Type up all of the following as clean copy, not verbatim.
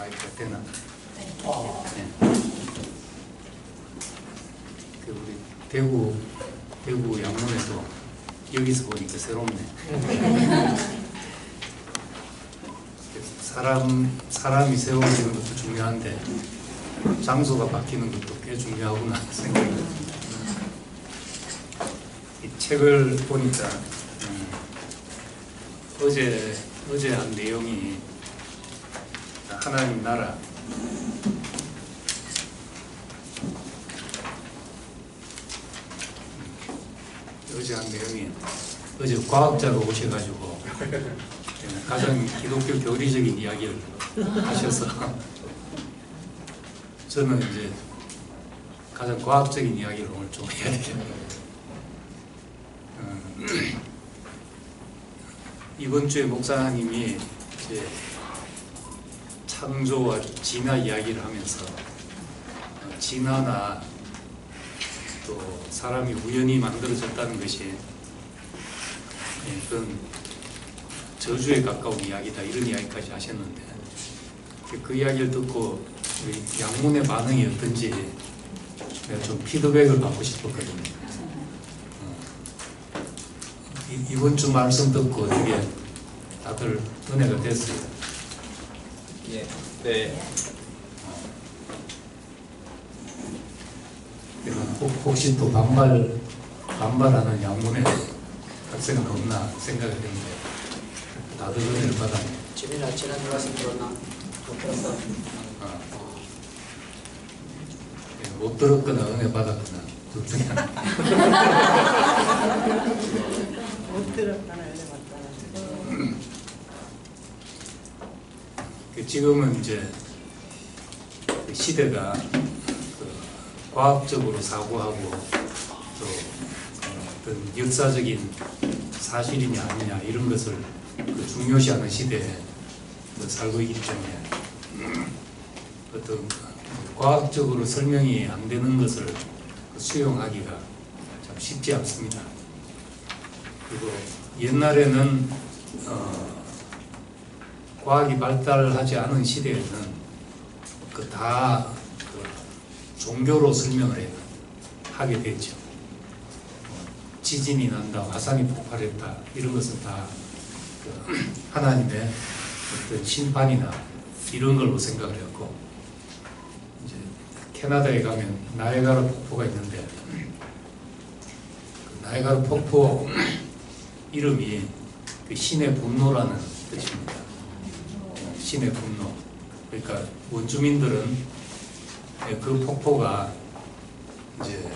마이크가 되나? 네. 네. 그 우리 대구 양문에도 여기서 보니까 새롭네. 사람이 세워지는 것도 중요한데 장소가 바뀌는 것도 꽤 중요하구나 생각이 듭니다. 이 책을 보니까 어제 한 내용이 하나님 나라 어제 한 내용이 어제 과학자가 오셔가지고 가장 기독교 교리적인 이야기를 하셔서 저는 이제 가장 과학적인 이야기를 오늘 좀 해야 되겠네요. 이번 주에 목사님이 이제 창조와 진화 이야기를 하면서 진화나 또 사람이 우연히 만들어졌다는 것이 그건 저주에 가까운 이야기다 이런 이야기까지 하셨는데 그 이야기를 듣고 우리 양문의 반응이 어떤지 내가 좀 피드백을 받고 싶었거든요. 이번 주 말씀 듣고 어떻게 다들 은혜가 됐어요? 예. 네. 혹시 또 반발하는 양문의 학생은 없나 생각을 했는데 다들 은혜를 받았네. 지민아 지난주 말씀 들었나? 못 들었어? 못 들었거나 은혜 받았거나 둘 중에 하나. 못 들었다나 연애 받다나. 지금은 이제 시대가 과학적으로 사고하고 또 어떤 역사적인 사실이냐 아니냐 이런 것을 중요시하는 시대에 살고 있기 때문에 어떤 과학적으로 설명이 안 되는 것을 수용하기가 참 쉽지 않습니다. 그리고 옛날에는 과학이 발달하지 않은 시대에는 다 종교로 설명을 하게 됐죠. 지진이 난다, 화산이 폭발했다 이런 것은 다 하나님의 어떤 심판이나 이런 걸로 생각을 했고, 이제 캐나다에 가면 나이아가라 폭포가 있는데 그 나이아가라 폭포 이름이 그 신의 분노라는 뜻입니다. 신의 분노. 그러니까 원주민들은 그 폭포가 이제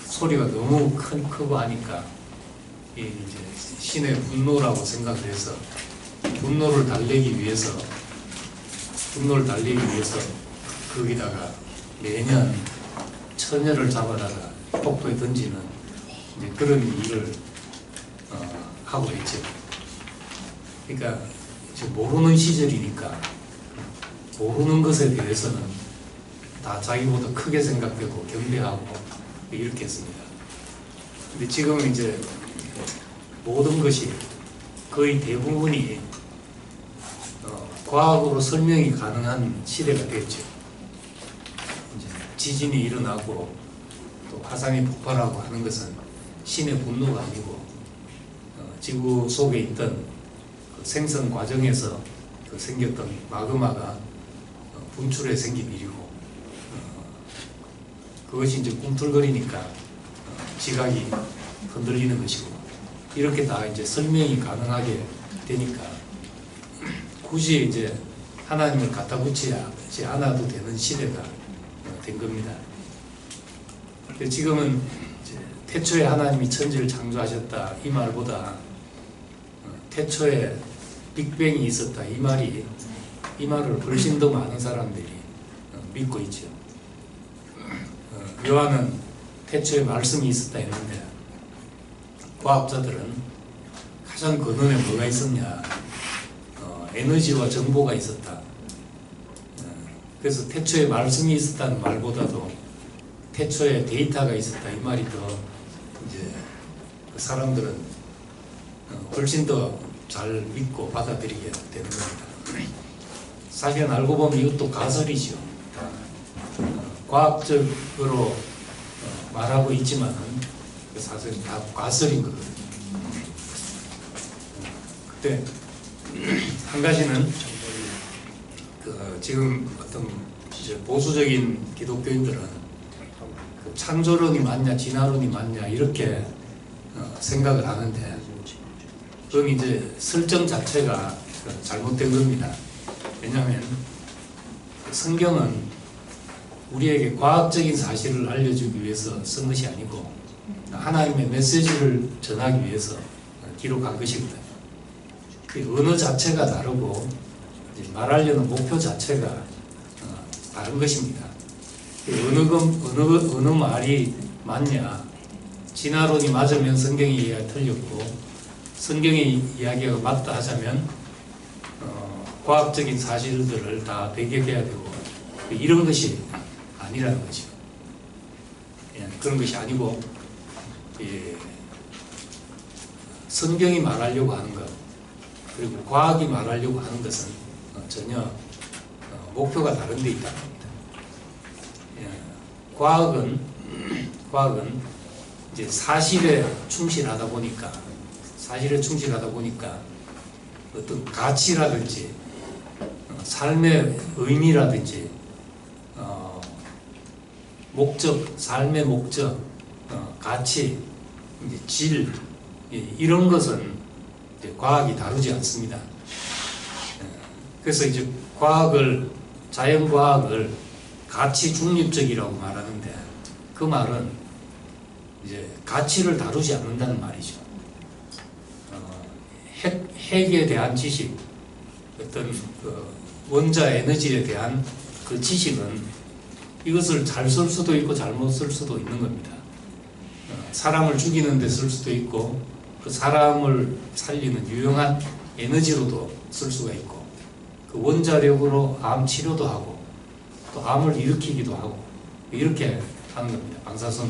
소리가 너무 크고 하니까 이제 신의 분노라고 생각을 해서 분노를 달래기 위해서 거기다가 매년 처녀를 잡아다가 폭포에 던지는 이제 그런 일을 하고 있죠. 그러니까 이제 모르는 시절이니까 모르는 것에 대해서는 다 자기보다 크게 생각되고 경배하고 이렇게 했습니다. 근데 지금 이제 모든 것이 거의 대부분이 과학으로 설명이 가능한 시대가 됐죠. 이제 지진이 일어나고 또 화산이 폭발하고 하는 것은 신의 분노가 아니고 지구 속에 있던 그 생성 과정에서 생겼던 마그마가 분출해 생긴 일이고 그것이 이제 꿈틀거리니까 지각이 흔들리는 것이고 이렇게 다 이제 설명이 가능하게 되니까 굳이 이제 하나님을 갖다 붙이지 않아도 되는 시대가 된 겁니다. 지금은 이제 태초에 하나님이 천지를 창조하셨다 이 말보다 태초에 빅뱅이 있었다 이 말을 훨씬 더 많은 사람들이 믿고 있죠. 요한은 태초에 말씀이 있었다 했는데 과학자들은 가장 근원에 뭐가 있었냐, 에너지와 정보가 있었다. 그래서 태초에 말씀이 있었다는 말보다도 태초에 데이터가 있었다 이 말이 더 이제 사람들은 훨씬 더 잘 믿고 받아들이게 되는 겁니다. 사실은 알고 보면 이것도 가설이죠. 과학적으로 말하고 있지만은 사실은 다 가설인 거거든요. 그때 한 가지는 지금 어떤 이제 보수적인 기독교인들은 창조론이 맞냐 진화론이 맞냐 이렇게 생각을 하는데 그건 이제 설정 자체가 잘못된 겁니다. 왜냐하면 성경은 우리에게 과학적인 사실을 알려주기 위해서 쓴 것이 아니고 하나님의 메시지를 전하기 위해서 기록한 것이거든요. 그 언어 자체가 다르고 말하려는 목표 자체가 다른 것입니다. 어느 말이 맞냐? 진화론이 맞으면 성경의 이야기가 틀렸고 성경의 이야기가 맞다 하자면 과학적인 사실들을 다 배격해야 되고 이런 것이 아니라는 거죠. 그런 것이 아니고 성경이 말하려고 하는 것 그리고 과학이 말하려고 하는 것은 전혀 목표가 다른 데 있다는 겁니다. 과학은 이제 사실에 충실하다 보니까 어떤 가치라든지 삶의 의미라든지 목적, 삶의 목적, 가치, 이제 질 이런 것은 이제 과학이 다루지 않습니다. 그래서 이제 자연과학을 가치 중립적이라고 말하는데 그 말은 이제 가치를 다루지 않는다는 말이죠. 핵에 대한 지식, 어떤 원자 에너지에 대한 그 지식은 이것을 잘 쓸 수도 있고 잘못 쓸 수도 있는 겁니다. 사람을 죽이는 데 쓸 수도 있고 그 사람을 살리는 유용한 에너지로도 쓸 수가 있고 그 원자력으로 암 치료도 하고 또 암을 일으키기도 하고 이렇게 하는 겁니다. 방사선.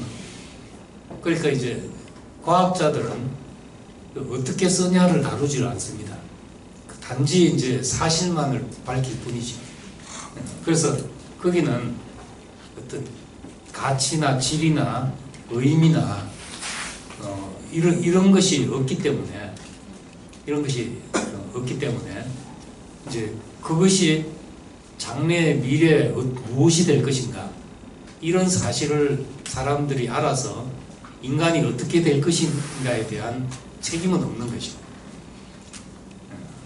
그러니까 이제 과학자들은 어떻게 쓰냐를 다루지를 않습니다. 단지 이제 사실만을 밝힐 뿐이죠. 그래서 거기는 어떤 가치나 질이나 의미나 이런 것이 없기 때문에 이제 그것이 장래의 미래에 무엇이 될 것인가 이런 사실을 사람들이 알아서 인간이 어떻게 될 것인가에 대한 책임은 없는 것이죠.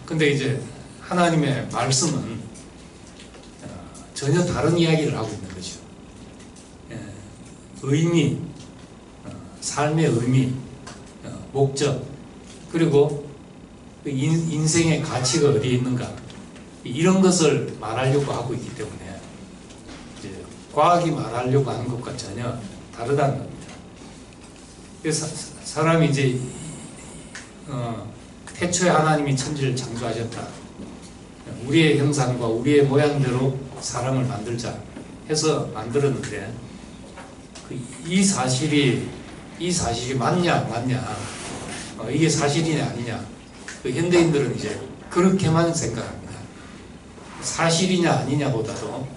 근데 이제 하나님의 말씀은 전혀 다른 이야기를 하고 있는 거죠. 의미, 삶의 의미, 목적, 그리고 인생의 가치가 어디에 있는가 이런 것을 말하려고 하고 있기 때문에 이제 과학이 말하려고 하는 것과 전혀 다르다는 겁니다. 그래서 사람이 이제 태초에 하나님이 천지를 창조하셨다. 우리의 형상과 우리의 모양대로 사람을 만들자 해서 만들었는데 이 사실이 맞냐 이게 사실이냐 아니냐 현대인들은 이제 그렇게만 생각합니다. 사실이냐 아니냐보다도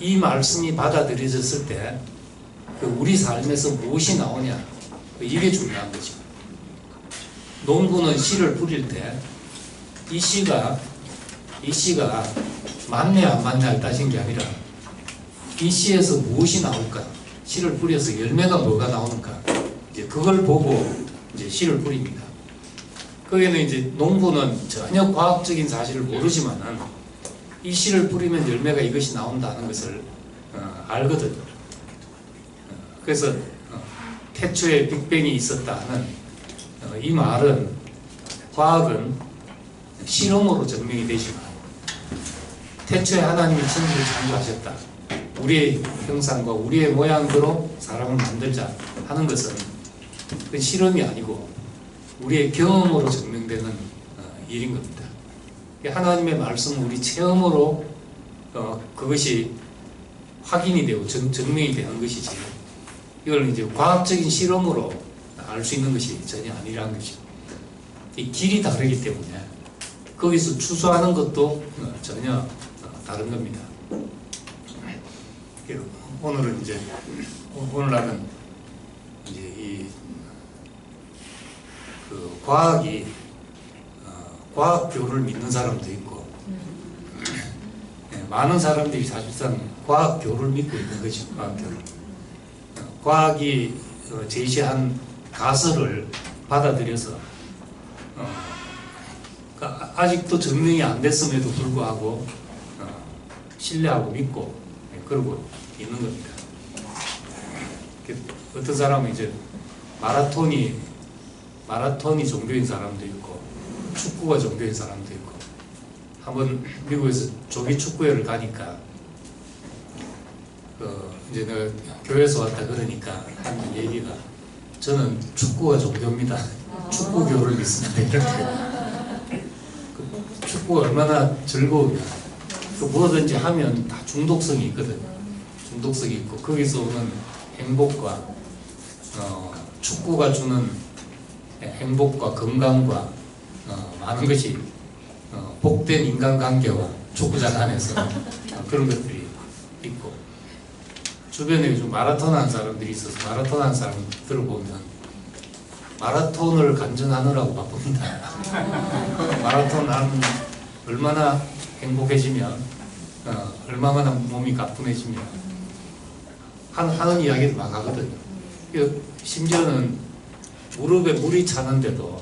이 말씀이 받아들여졌을 때 우리 삶에서 무엇이 나오냐 이게 중요한 거죠. 농부는 씨를 뿌릴 때 이 씨가 맞네 안 맞냐를 따진 게 아니라 이 씨에서 무엇이 나올까? 씨를 뿌려서 열매가 뭐가 나오는가? 이제 그걸 보고 이제 씨를 뿌립니다. 거기에는 이제 농부는 전혀 과학적인 사실을 모르지만은 이 씨를 뿌리면 열매가 이것이 나온다는 것을 알거든요. 그래서 태초에 빅뱅이 있었다는 이 말은 과학은 실험으로 증명이 되지만 태초에 하나님이 천지를 창조하셨다. 우리의 형상과 우리의 모양대로 사람을 만들자 하는 것은 그 실험이 아니고 우리의 경험으로 증명되는 일인 겁니다. 하나님의 말씀은 우리 체험으로 그것이 확인이 되고 증명이 되는 것이지 이걸 이제 과학적인 실험으로 알 수 있는 것이 전혀 아니라는 것이죠. 이 길이 다르기 때문에 거기서 추수하는 것도 전혀 다른 겁니다. 오늘은 이제 오늘날은 이제 그 과학이 과학교를 믿는 사람도 있고 많은 사람들이 사실상 과학교를 믿고 있는 거죠. 과학교를. 과학이 제시한 가설을 받아들여서 그러니까 아직도 증명이 안 됐음에도 불구하고 신뢰하고 믿고 그러고 있는 겁니다. 어떤 사람은 이제 마라톤이 종교인 사람도 있고 축구가 종교인 사람도 있고 한번 미국에서 조기 축구회를 가니까 이제 내가 교회에서 왔다 그러니까 한 얘기가 저는 축구가 종교입니다. 축구교를 믿습니다. 이렇게 축구가 얼마나 즐거우냐. 뭐든지 하면 다 중독성이 있거든요. 중독성이 있고 거기서 오는 행복과 축구가 주는 행복과 건강과 많은 것이 복된 인간관계와 축구장 안에서 그런 것들이 있고 주변에 요즘 마라톤 하는 사람들이 있어서 마라톤 하는 사람 들어보면 마라톤을 간증하느라고 바쁩니다. 마라톤 하면 얼마나 행복해지면 얼마나 몸이 가뿐해지면 하는 이야기를 막 하거든요. 심지어는 무릎에 물이 차는데도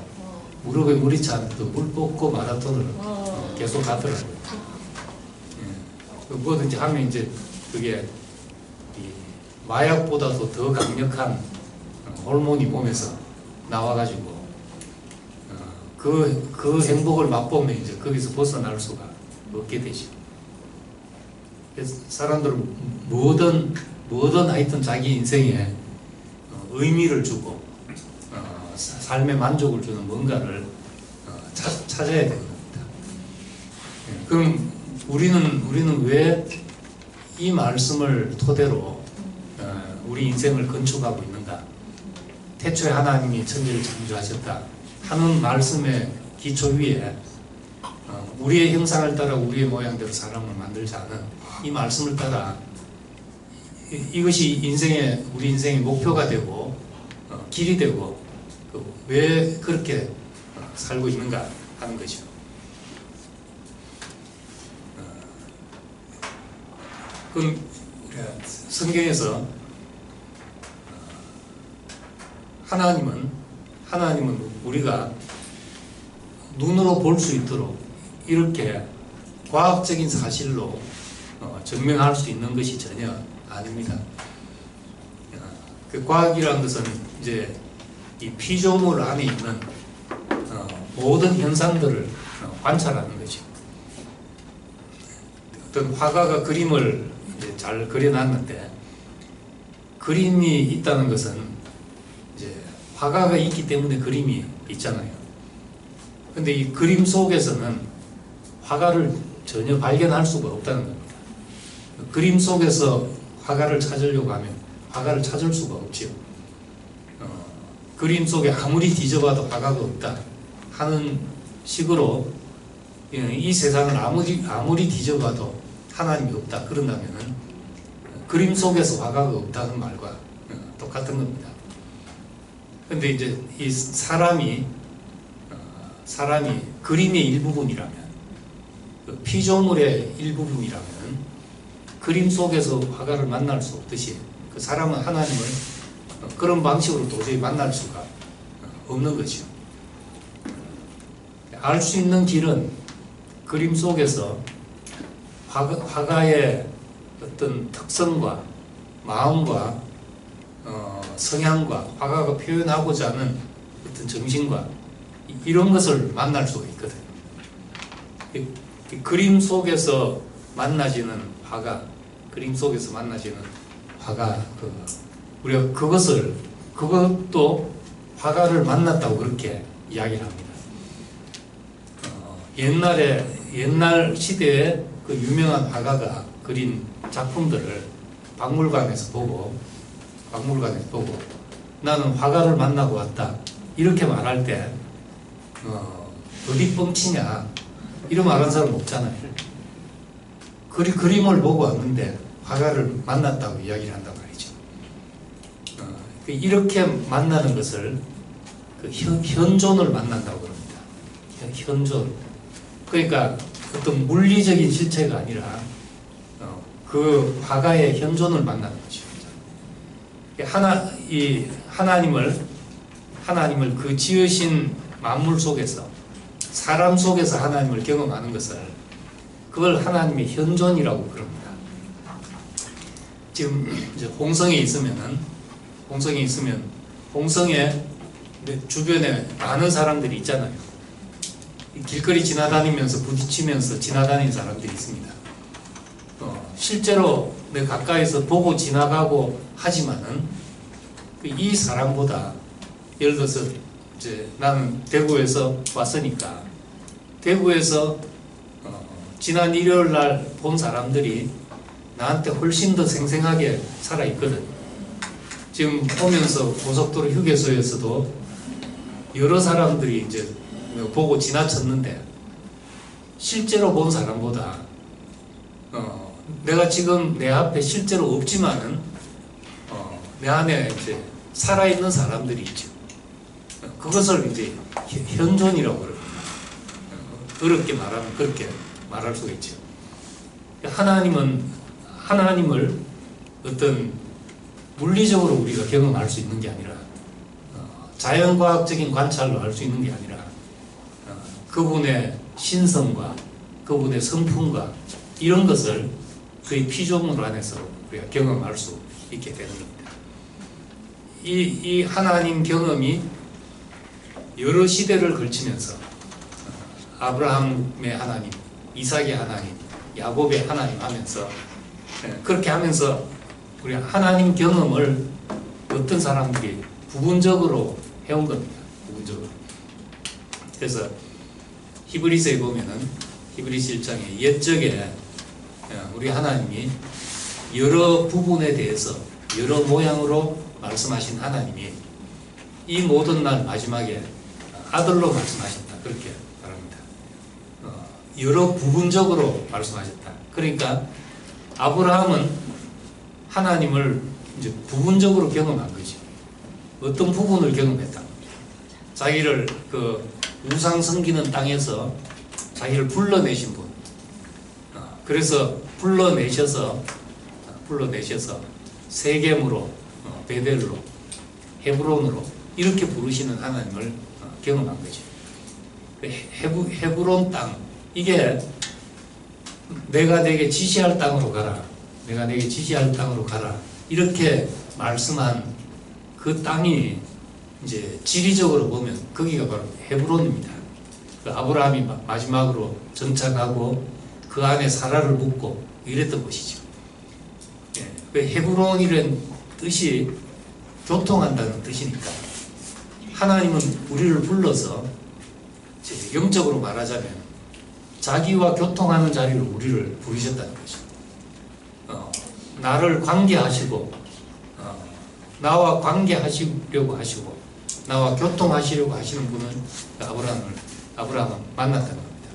물 뽑고 마라톤을 계속 하더라고요. 뭐든지 하면 이제 그게 마약보다도 더 강력한 호르몬이 몸에서 나와가지고 그 행복을 맛보면 이제 거기서 벗어날 수가 없게 되죠. 그래서 사람들은 뭐든 하여튼 자기 인생에 의미를 주고 삶의 만족을 주는 뭔가를 찾아야 되는 겁니다. 그럼 우리는 왜 이 말씀을 토대로 우리 인생을 건축하고 있는가? 태초에 하나님이 천지를 창조하셨다 하는 말씀의 기초 위에 우리의 형상을 따라 우리의 모양대로 사람을 만들자는 이 말씀을 따라 이것이 우리 인생의 목표가 되고 길이 되고 왜 그렇게 살고 있는가 하는 것이죠. 그럼 성경에서 하나님은 우리가 눈으로 볼 수 있도록 이렇게 과학적인 사실로 증명할 수 있는 것이 전혀 아닙니다. 그 과학이라는 것은 이제 이 피조물 안에 있는 모든 현상들을 관찰하는 거죠. 어떤 화가가 그림을 이제 잘 그려놨는데 그림이 있다는 것은 이제 화가가 있기 때문에 그림이 있잖아요. 근데 이 그림 속에서는 화가를 전혀 발견할 수가 없다는 겁니다. 그림 속에서 화가를 찾으려고 하면 화가를 찾을 수가 없지요. 그림 속에 아무리 뒤져봐도 화가가 없다 하는 식으로 이 세상을 아무리 뒤져봐도 하나님이 없다 그런다면은 그림 속에서 화가가 없다는 말과 똑같은 겁니다. 근데 이제 이 사람이 그림의 일부분이라면 피조물의 일부분이라면 그림 속에서 화가를 만날 수 없듯이 그 사람은 하나님을 그런 방식으로 도저히 만날 수가 없는 것이죠. 알 수 있는 길은 그림 속에서 화가의 어떤 특성과 마음과 성향과 화가가 표현하고자 하는 어떤 정신과 이런 것을 만날 수가 있거든요. 그림 속에서 만나지는 화가, 우리가 그것도 화가를 만났다고 그렇게 이야기를 합니다. 옛날 시대에 그 유명한 화가가 그린 작품들을 박물관에서 보고 나는 화가를 만나고 왔다 이렇게 말할 때 어디 뻥치냐 이런 말하는 사람 없잖아요. 그림을 보고 왔는데 화가를 만났다고 이야기를 한단 말이죠. 이렇게 만나는 것을 그 현존을 만난다고 그럽니다. 현존. 그러니까 어떤 물리적인 실체가 아니라 그 화가의 현존을 만나는 거죠. 하나님을 그 지으신 만물 속에서, 사람 속에서 하나님을 경험하는 것을, 그걸 하나님의 현존이라고 그럽니다. 지금 이제 홍성에 있으면 홍성에 주변에 많은 사람들이 있잖아요. 길거리 지나다니면서 부딪히면서 지나다니는 사람들이 있습니다. 실제로 내 가까이서 보고 지나가고 하지만은 이 사람보다, 예를 들어서 이제 나는 대구에서 왔으니까 대구에서 지난 일요일 날 본 사람들이 나한테 훨씬 더 생생하게 살아 있거든. 지금 오면서 고속도로 휴게소에서도 여러 사람들이 이제 보고 지나쳤는데 실제로 본 사람보다 내가 지금 내 앞에 실제로 없지만은 내 안에 이제 살아있는 사람들이 있죠. 그것을 이제 현존이라고 그럽니다. 어렵게 말하면 그렇게 말할 수가 있죠. 하나님을 어떤 물리적으로 우리가 경험할 수 있는 게 아니라 자연과학적인 관찰로 알 수 있는 게 아니라 그분의 신성과 그분의 성품과 이런 것을 그의 피조물 안에서 우리가 경험할 수 있게 되는 겁니다. 이 하나님 경험이 여러 시대를 걸치면서 아브라함의 하나님, 이삭의 하나님, 야곱의 하나님 하면서 그렇게 하면서 우리 하나님 경험을 어떤 사람들이 부분적으로 해온 겁니다. 부분적으로. 그래서 히브리서에 보면은 히브리서 1장에 옛적에 우리 하나님이 여러 부분에 대해서 여러 모양으로 말씀하신 하나님이 이 모든 날 마지막에 아들로 말씀하셨다. 그렇게 말합니다. 여러 부분적으로 말씀하셨다. 그러니까 아브라함은 하나님을 이제 부분적으로 경험한 거죠. 어떤 부분을 경험했다. 자기를 그 우상 섬기는 땅에서 자기를 불러내신 분. 그래서 불러내셔서 세겜으로, 베델로, 헤브론으로 이렇게 부르시는 하나님을 경험한 거죠. 헤브론 땅, 이게 내가 내게 지시할 땅으로 가라. 내가 내게 지시할 땅으로 가라. 이렇게 말씀한 그 땅이 이제 지리적으로 보면 거기가 바로 헤브론입니다. 그 아브라함이 마지막으로 정착하고 그 안에 사라를 묻고 이랬던 곳이죠. 예, 그 헤브론이라는 뜻이 교통한다는 뜻이니까 하나님은 우리를 불러서 영적으로 말하자면 자기와 교통하는 자리로 우리를 부르셨다는 거죠. 나를 관계하시고 나와 관계하시려고 하시고 나와 교통하시려고 하시는 분은 아브라함을 만났다는 겁니다.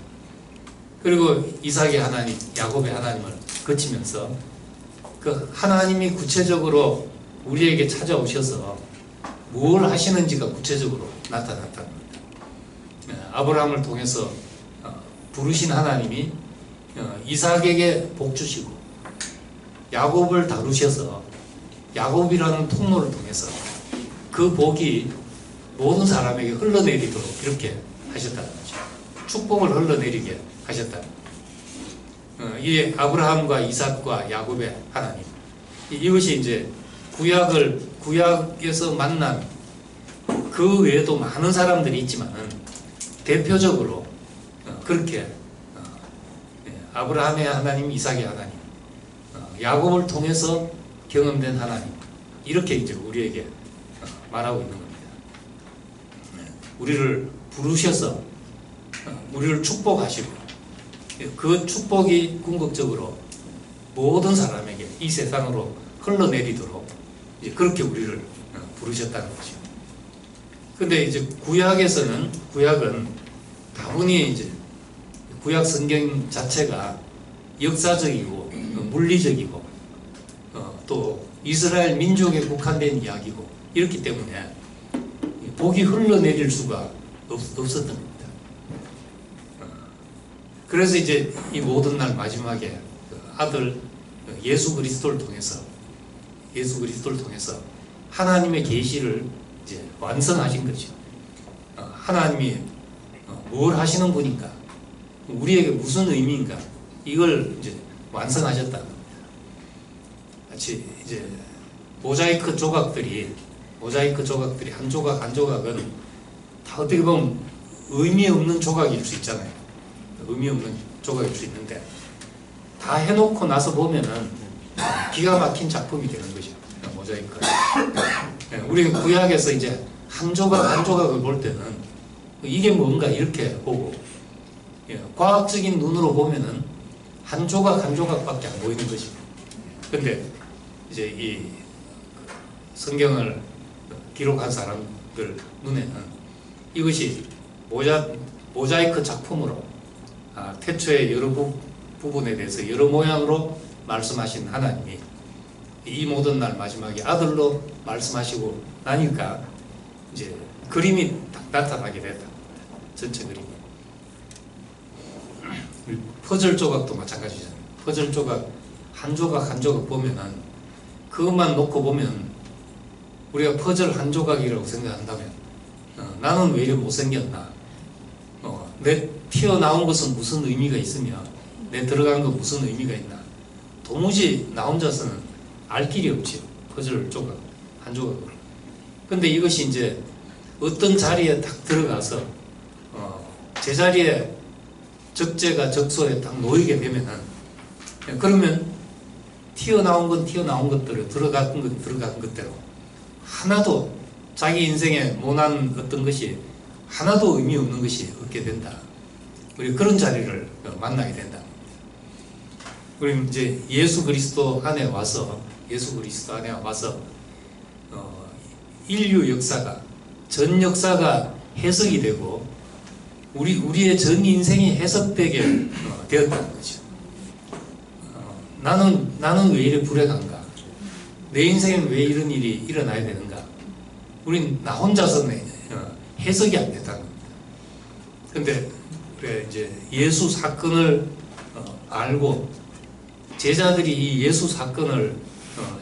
그리고 이삭의 하나님, 야곱의 하나님을 거치면서 그 하나님이 구체적으로 우리에게 찾아오셔서 뭘 하시는지가 구체적으로 나타났다는 겁니다. 아브라함을 통해서 부르신 하나님이 이삭에게 복 주시고 야곱을 다루셔서 야곱이라는 통로를 통해서 그 복이 모든 사람에게 흘러내리도록 이렇게 하셨다는 거죠. 축복을 흘러내리게 하셨다는 거죠. 이 아브라함과 이삭과 야곱의 하나님, 이것이 이제 구약에서 만난 그 외에도 많은 사람들이 있지만은 대표적으로 그렇게 아브라함의 하나님, 이삭의 하나님, 야곱을 통해서 경험된 하나님, 이렇게 이제 우리에게 말하고 있는 겁니다. 우리를 부르셔서 우리를 축복하시고 그 축복이 궁극적으로 모든 사람에게 이 세상으로 흘러내리도록 이제 그렇게 우리를 부르셨다는 거죠. 근데 이제 구약은 다분히 이제 구약 성경 자체가 역사적이고 물리적이고 또 이스라엘 민족에 국한된 이야기고 이렇기 때문에 복이 흘러내릴 수가 없었던 겁니다. 그래서 이제 이 모든 날 마지막에 그 아들 예수 그리스도를 통해서 하나님의 계시를 이제 완성하신 거죠. 하나님이 뭘 하시는 분인가, 우리에게 무슨 의미인가, 이걸 이제 완성하셨다는 겁니다. 마치 이제 모자이크 조각들이 한 조각 한 조각은 다 어떻게 보면 의미 없는 조각일 수 있잖아요. 의미 없는 조각일 수 있는데 다 해놓고 나서 보면은 기가 막힌 작품이 되는 거죠. 모자이크. 우리 구약에서 이제 한 조각 한 조각을 볼 때는 이게 뭔가 이렇게 보고, 과학적인 눈으로 보면은 한 조각 한 조각밖에 안 보이는 거죠. 근데 이제 이 성경을 기록한 사람들 눈에는 이것이 모자이크 작품으로 태초의 여러 부분에 대해서 여러 모양으로 말씀하신 하나님이 이 모든 날 마지막에 아들로 말씀하시고 나니까 이제 그림이 딱 나타나게 됐다. 전체 그림이. 퍼즐 조각도 마찬가지잖아요. 퍼즐 조각 한 조각 한 조각 보면은 그것만 놓고 보면 우리가 퍼즐 한 조각이라고 생각한다면 나는 왜 이렇게 못생겼나, 내 튀어나온 것은 무슨 의미가 있으며 내 들어간 건 무슨 의미가 있나, 도무지 나 혼자서는 알 길이 없지요. 퍼즐 조각 한 조각으로. 근데 이것이 이제 어떤 자리에 딱 들어가서 제자리에 적재가 적소에 딱 놓이게 되면은, 그러면 튀어나온 건 튀어나온 것대로, 들어간 건 들어간 것대로 하나도 자기 인생에 모난 어떤 것이 하나도 의미 없는 것이 없게 된다. 우리 그런 자리를 만나게 된다. 우리 이제 예수 그리스도 안에 와서 인류 역사가, 전 역사가 해석이 되고 우리의 전 인생이 해석되게 되었다는 거죠. 나는 왜 이렇게 불행한가? 내 인생엔 왜 이런 일이 일어나야 되는가? 우린 나 혼자서는 해석이 안 됐다는 겁니다. 근데 그래 이제 예수 사건을 알고 제자들이 이 예수 사건을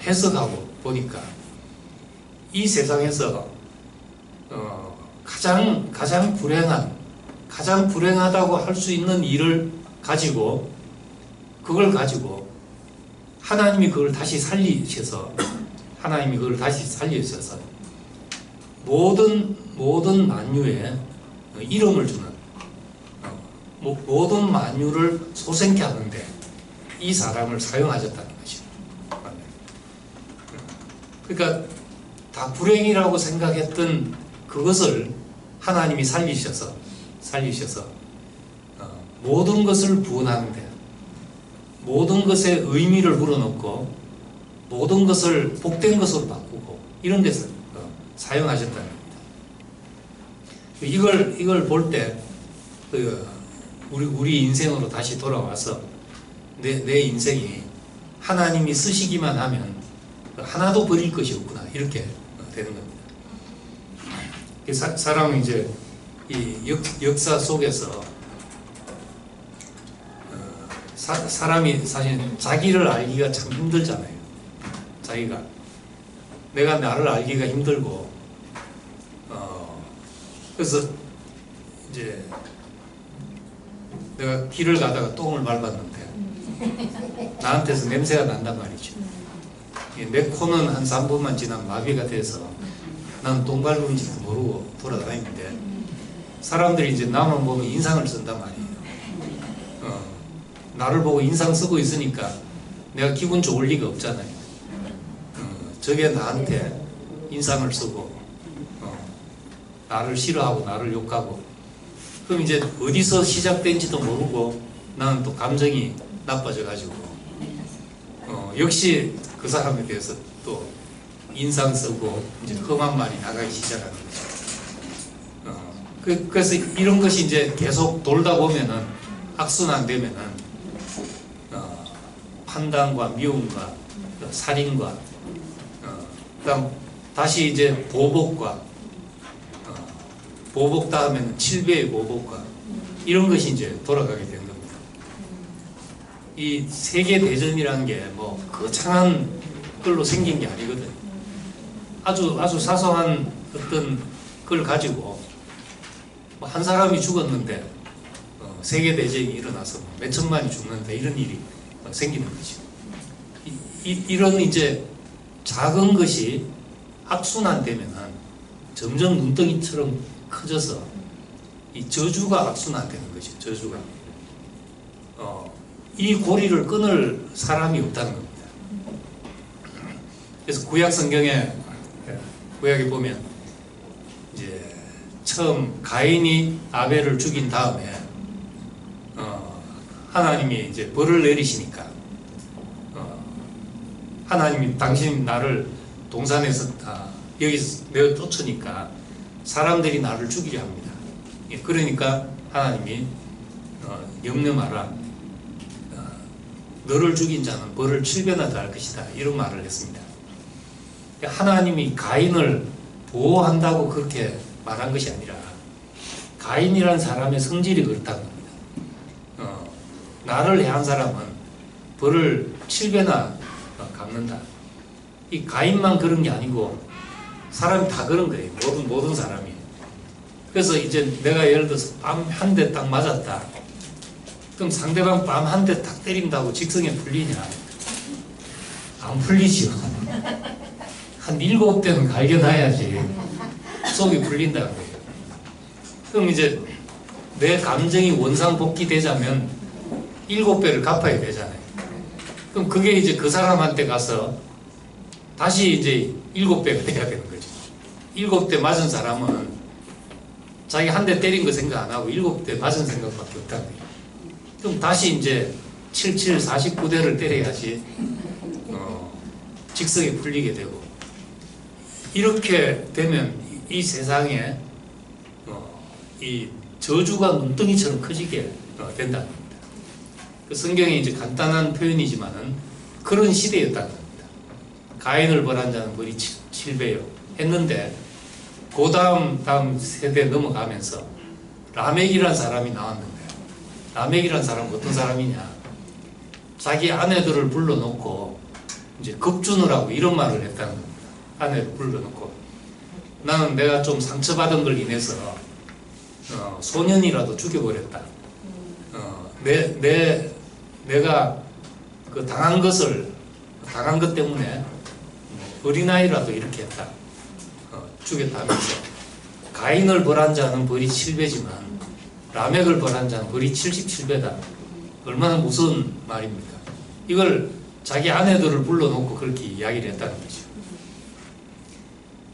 해석하고 보니까 이 세상에서 가장 불행하다고 할 수 있는 일을 가지고, 그걸 가지고 하나님이 그걸 다시 살리셔서 모든 만유에 이름을 주는, 모든 만유를 소생케 하는데 이 사람을 사용하셨다는 것이죠. 그러니까 다 불행이라고 생각했던 그것을 하나님이 살리셔서 모든 것을 구원하는데, 모든 것에 의미를 불어넣고 모든 것을 복된 것으로 바꾸고 이런 데서 사용하셨다는 겁니다. 이걸 볼 때 우리 인생으로 다시 돌아와서 내 인생이 하나님이 쓰시기만 하면 하나도 버릴 것이 없구나, 이렇게 되는 겁니다. 사람은 이제 이 역사 속에서 사람이 사실 자기를 알기가 참 힘들잖아요. 내가 나를 알기가 힘들고, 그래서 이제 내가 길을 가다가 똥을 밟았는데 나한테서 냄새가 난단 말이죠. 내 코는 한 3분만 지나면 마비가 돼서 나는 똥 밟은지도 모르고 돌아다니는데 사람들이 이제 나만 보면 인상을 쓴단 말이에요. 나를 보고 인상 쓰고 있으니까 내가 기분 좋을 리가 없잖아요. 저게 나한테 인상을 쓰고 나를 싫어하고 나를 욕하고, 그럼 이제 어디서 시작된지도 모르고 나는 또 감정이 나빠져 가지고 역시 그 사람에 대해서 또 인상 쓰고 이제 험한 말이 나가기 시작하는 거죠. 그래서 이런 것이 이제 계속 돌다 보면은 악순환되면은 판단과 미움과 살인과 그다음 다시 이제 보복과 보복 다음에는 7배의 보복과 이런 것이 이제 돌아가게 되는 겁니다. 이 세계 대전이라는 게 뭐 거창한 걸로 생긴 게 아니거든. 아주 사소한 어떤 걸 가지고 뭐 한 사람이 죽었는데 세계 대전이 일어나서 몇 천만이 죽는다 이런 일이 생기는 거죠. 이런 이제 작은 것이 악순환되면은 점점 눈덩이처럼 커져서 이 저주가 악순환되는 거죠. 저주가 이 고리를 끊을 사람이 없다는 겁니다. 그래서 구약 성경에 구약에 보면 이제 처음 가인이 아벨을 죽인 다음에 하나님이 이제 벌을 내리시니까 하나님이 당신 나를 동산에서 여기서 내어 쫓으니까 사람들이 나를 죽이려 합니다. 그러니까 하나님이 염려 마라. 너를 죽인 자는 벌을 7배나 더할 것이다. 이런 말을 했습니다. 하나님이 가인을 보호한다고 그렇게 말한 것이 아니라 가인이라는 사람의 성질이 그렇다는 겁니다. 나를 해한 사람은 벌을 7배나 갚는다. 이 가인만 그런 게 아니고 사람이 다 그런 거예요. 모든 사람이. 그래서 이제 내가 예를 들어서 뺨 한 대 딱 맞았다. 그럼 상대방 뺨 한 대 탁 때린다고 직성에 풀리냐? 안 풀리죠. 한 7대는 갈겨놔야지 속이 풀린다는 거예요. 그럼 이제 내 감정이 원상복귀 되자면 7배를 갚아야 되잖아요. 그럼 그게 이제 그 사람한테 가서 다시 이제 7배가 돼야 되는 거죠. 7대 맞은 사람은 자기 한 대 때린 거 생각 안 하고 7대 맞은 생각밖에 없다는 거예요. 그럼 다시 이제 77, 49대를 때려야지 직성이 풀리게 되고, 이렇게 되면 이 세상에 이 저주가 눈덩이처럼 커지게 된다는 겁니다. 그 성경에 이제 간단한 표현이지만은 그런 시대였다는 겁니다. 가인을 벌한 자는 벌이 7배요 했는데 그 다음 세대 넘어가면서 라멕이라는 사람이 나왔는데, 라멕이라는 사람은 어떤 사람이냐? 자기 아내들을 불러놓고 이제 급준을 하고 이런 말을 했다는 겁니다. 아내를 불러놓고 나는 내가 좀 상처받은 걸 인해서 소년이라도 죽여버렸다. 내가 그 당한 것 때문에 어린아이라도 이렇게 했다. 죽였다면서 가인을 벌한 자는 벌이 7배지만 라멕을 벌한 자는 벌이 77배다. 얼마나 무서운 말입니까? 이걸 자기 아내들을 불러놓고 그렇게 이야기를 했다는 거죠.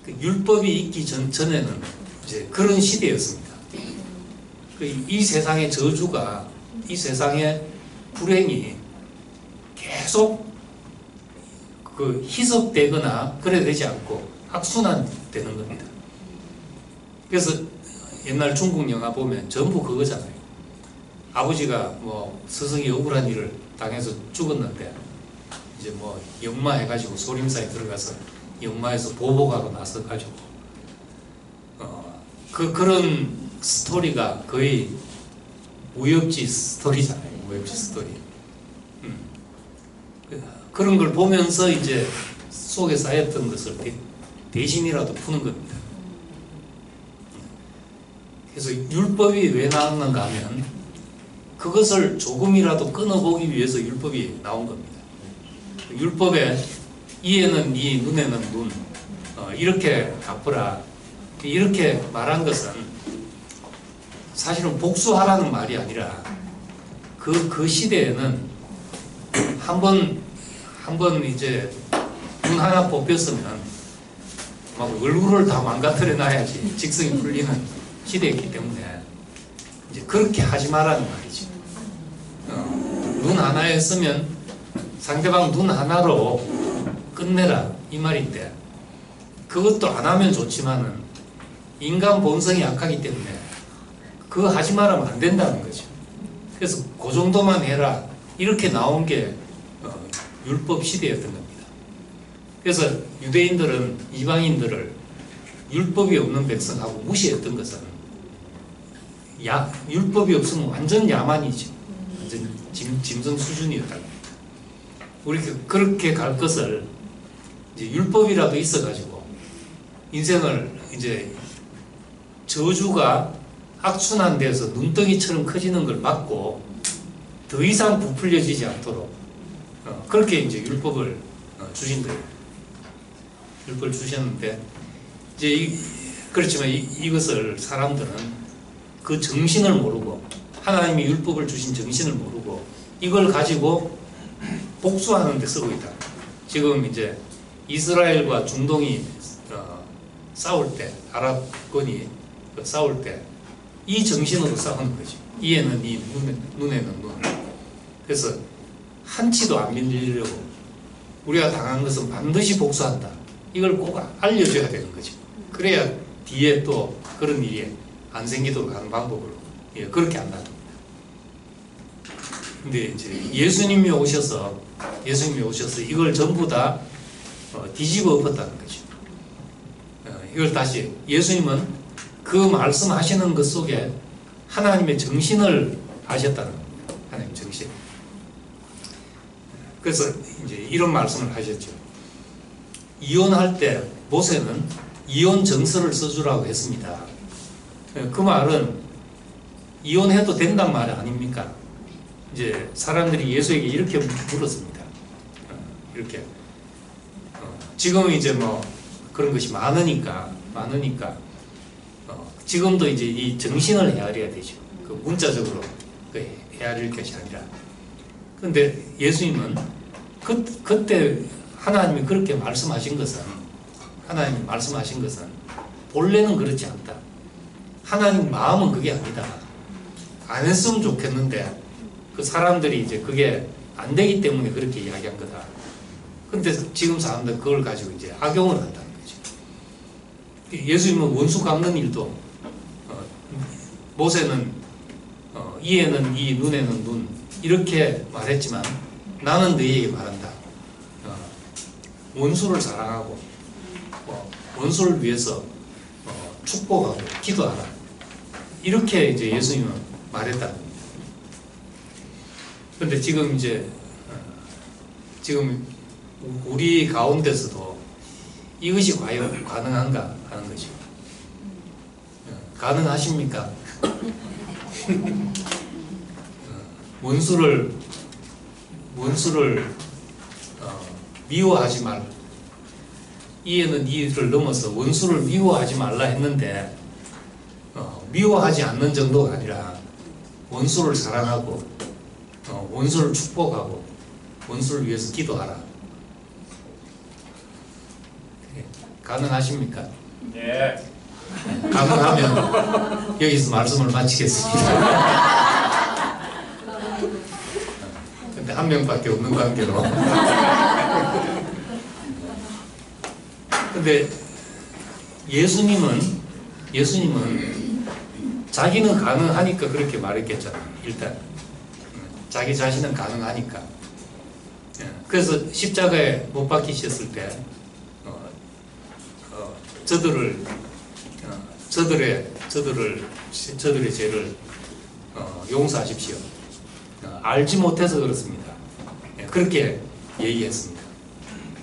그 율법이 있기 전에는 이제 그런 시대였습니다. 이 세상의 저주가, 이 세상의 불행이 계속 그 희석되거나 그래 되지 않고 악순환되는 겁니다. 그래서 옛날 중국 영화 보면 전부 그거잖아요. 아버지가 뭐 스승이 억울한 일을 당해서 죽었는데 이제 뭐 역마해가지고 소림사에 들어가서 역마에서 보복하고 나서가지고 그런 스토리가 거의 무협지 스토리잖아요. 무협지 스토리. 그런 걸 보면서 이제 속에 쌓였던 것을 대신이라도 푸는 겁니다. 그래서 율법이 왜 나왔는가 하면 그것을 조금이라도 끊어보기 위해서 율법이 나온 겁니다. 율법에 이에는 이, 눈에는 눈, 이렇게 갚으라, 이렇게 말한 것은 사실은 복수하라는 말이 아니라 그 시대에는 한 번 이제 눈 하나 뽑혔으면 막 얼굴을 다 망가뜨려 놔야지 직성이 풀리는 시대였기 때문에 이제 그렇게 하지 말라는 말이죠. 눈 하나였으면 상대방 눈 하나로 끝내라 이 말인데, 그것도 안 하면 좋지만은 인간 본성이 약하기 때문에 그거 하지 말하면 안 된다는 거죠. 그래서 그 정도만 해라 이렇게 나온 게 율법 시대였던 겁니다. 그래서 유대인들은 이방인들을 율법이 없는 백성하고 무시했던 것은 율법이 없으면 완전 야만이죠. 완전 짐승 수준이었다. 우리 그렇게 갈 것을 이제 율법이라도 있어가지고 인생을 이제 저주가 악순환 돼서 눈덩이처럼 커지는 걸 막고 더 이상 부풀려지지 않도록 그렇게 이제 율법을 주신 거예요. 율법을 주셨는데 이제 그렇지만 이것을 사람들은 그 정신을 모르고 하나님이 율법을 주신 정신을 모르고 이걸 가지고 복수하는 데 쓰고 있다. 지금 이제 이스라엘과 중동이 싸울 때 아랍권이 싸울 때 이 정신으로 싸우는 거죠. 이에는 이, 눈에는 눈. 그래서 한치도 안 밀리려고 우리가 당한 것은 반드시 복수한다. 이걸 꼭 알려줘야 되는 거죠. 그래야 뒤에 또 그런 일이 안 생기도록 하는 방법으로 그렇게 한다. 근데 이제 예수님이 오셔서 이걸 전부 다 뒤집어 엎었다는 거죠. 이걸 다시 예수님은 그 말씀하시는 것 속에 하나님의 정신을 아셨다는 겁니다. 하나님 정신. 그래서 이제 이런 말씀을 하셨죠. 이혼할 때 모세는 이혼 정서를 써주라고 했습니다. 그 말은 이혼해도 된단 말 아닙니까? 이제 사람들이 예수에게 이렇게 물었습니다. 이렇게 지금은 이제 뭐 그런 것이 많으니까 지금도 이제 이 정신을 헤아려야 되죠. 그 문자적으로 헤아릴 것이 아니라. 그런데 예수님은 그때 하나님이 그렇게 말씀하신 것은 본래는 그렇지 않다. 하나님 마음은 그게 아니다. 안 했으면 좋겠는데 그 사람들이 이제 그게 안 되기 때문에 그렇게 이야기한 거다. 근데 지금 사람들 그걸 가지고 이제 악용을 한다는 거죠. 예수님은 원수 갚는 일도 모세는 이에는 이, 눈에는 눈 이렇게 말했지만 나는 너희에게 말한다. 원수를 사랑하고 원수를 위해서 축복하고 기도하라. 이렇게 이제 예수님은 말했다. 그런데 지금 이제 지금 우리 가운데서도 이것이 과연 가능한가 하는 거죠. 가능하십니까? 원수를 미워하지 말. 이에는 이를 넘어서 원수를 미워하지 말라 했는데 미워하지 않는 정도가 아니라 원수를 사랑하고 원수를 축복하고 원수를 위해서 기도하라. 가능하십니까? 예. 가능하면 여기서 말씀을 마치겠습니다. 근데 한 명밖에 없는 관계로. 근데 예수님은 자기는 가능하니까 그렇게 말했겠잖아요. 일단 자기 자신은 가능하니까. 그래서 십자가에 못 박히셨을 때 저들의 죄를 용서하십시오. 알지 못해서 그렇습니다. 그렇게 얘기했습니다.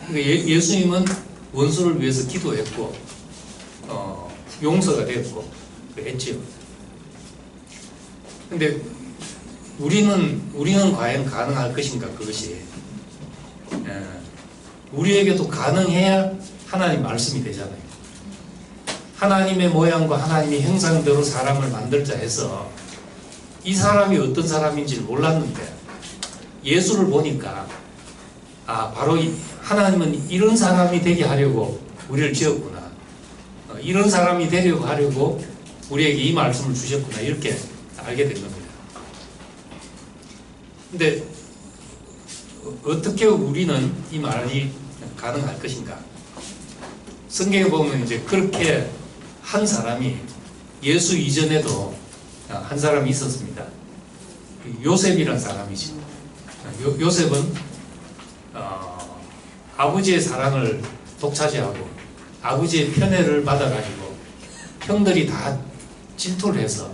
그러니까 예수님은 원수를 위해서 기도했고 용서가 됐고 했지요. 근데 우리는 과연 가능할 것인가 그것이 우리에게도 가능해야 하나님 말씀이 되잖아요. 하나님의 모양과 하나님의 형상대로 사람을 만들자 해서 이 사람이 어떤 사람인지 몰랐는데 예수를 보니까 바로 하나님은 이런 사람이 되게 하려고 우리를 지었구나. 이런 사람이 되려고 하려고 우리에게 이 말씀을 주셨구나. 이렇게 알게 된 겁니다. 근데 어떻게 우리는 이 말이 가능할 것인가? 성경에 보면 이제 그렇게 한 사람이 예수 이전에도 한 사람이 있었습니다. 요셉이라는 사람이지. 요셉은 아버지의 사랑을 독차지하고 아버지의 편애를 받아가지고 형들이 다 질투를 해서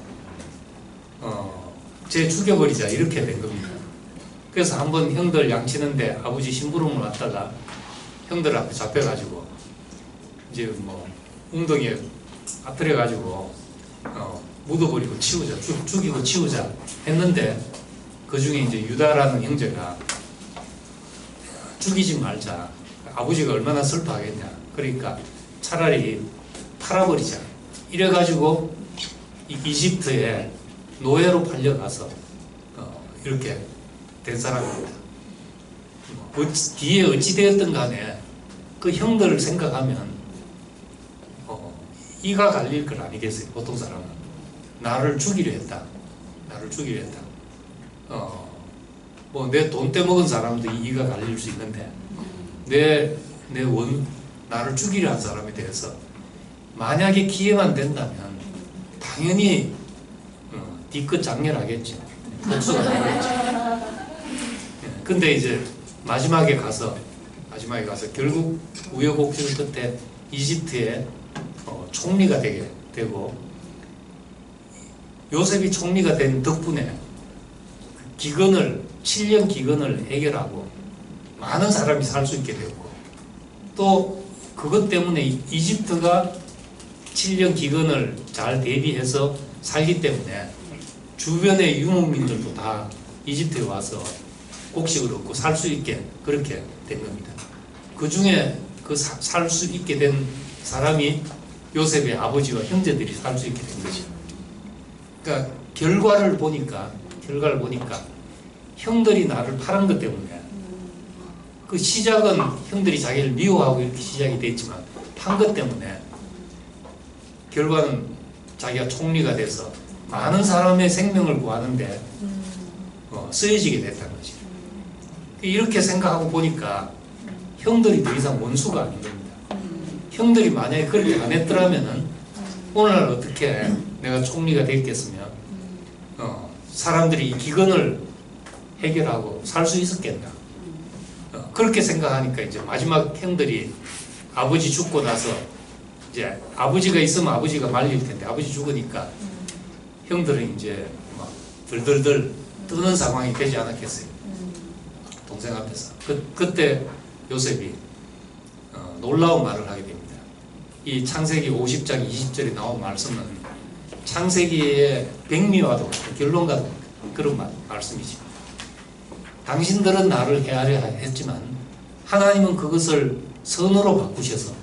쟤 죽여버리자 이렇게 된 겁니다. 그래서 한번 형들 양치는데 아버지 심부름을 왔다가 형들 앞에 잡혀가지고 이제 뭐 웅덩이에 빠뜨려가지고 묻어버리고 치우자, 죽이고 치우자 했는데 그 중에 이제 유다라는 형제가 죽이지 말자. 아버지가 얼마나 슬퍼하겠냐. 그러니까 차라리 팔아버리자. 이래가지고 이집트에 노예로 팔려가서 이렇게 된 사람입니다. 뒤에 어찌 되었든 간에 그 형들을 생각하면 이가 갈릴 걸 아니겠어요. 보통 사람은 나를 죽이려 했다. 나를 죽이려 했다. 뭐 내 돈 떼먹은 사람도 이가 갈릴 수 있는데 나를 죽이려 한 사람에 대해서 만약에 기회만 된다면 당연히 뒤끝 장렬하겠죠. 복수가 나오겠죠. 근데 이제 마지막에 가서 결국 우여곡절 끝에 이집트의 총리가 되게 되고 요셉이 총리가 된 덕분에 7년 기근을 해결하고 많은 사람이 살 수 있게 되었고 또 그것 때문에 이집트가 7년 기근을 잘 대비해서 살기 때문에 주변의 유목민들도 다 이집트에 와서 곡식을 얻고 살 수 있게 그렇게 된 겁니다. 그 중에 그 살 수 있게 된 사람이 요셉의 아버지와 형제들이 살 수 있게 된 거죠. 그러니까 결과를 보니까 형들이 나를 팔은 것 때문에 그 시작은 형들이 자기를 미워하고 이렇게 시작이 됐지만 판 것 때문에 결과는 자기가 총리가 돼서 많은 사람의 생명을 구하는데 쓰여지게 됐다는 거지. 이렇게 생각하고 보니까 형들이 더 이상 원수가 아닌 겁니다. 형들이 만약에 그렇게 안 했더라면은 오늘날 어떻게 내가 총리가 됐겠으며 사람들이 이 기근을 해결하고 살 수 있었겠나. 그렇게 생각하니까 이제 마지막 형들이 아버지 죽고 나서 이제 아버지가 있으면 아버지가 말릴 텐데 아버지 죽으니까 형들은 이제 막 들들들 뜨는 상황이 되지 않았겠어요. 동생 앞에서. 그때 요셉이 놀라운 말을 하게 됩니다. 이 창세기 50장 20절에 나온 말씀은 창세기의 백미와도 같은 결론과 같은 그런 말씀이죠. 당신들은 나를 헤아려 했지만 하나님은 그것을 선으로 바꾸셔서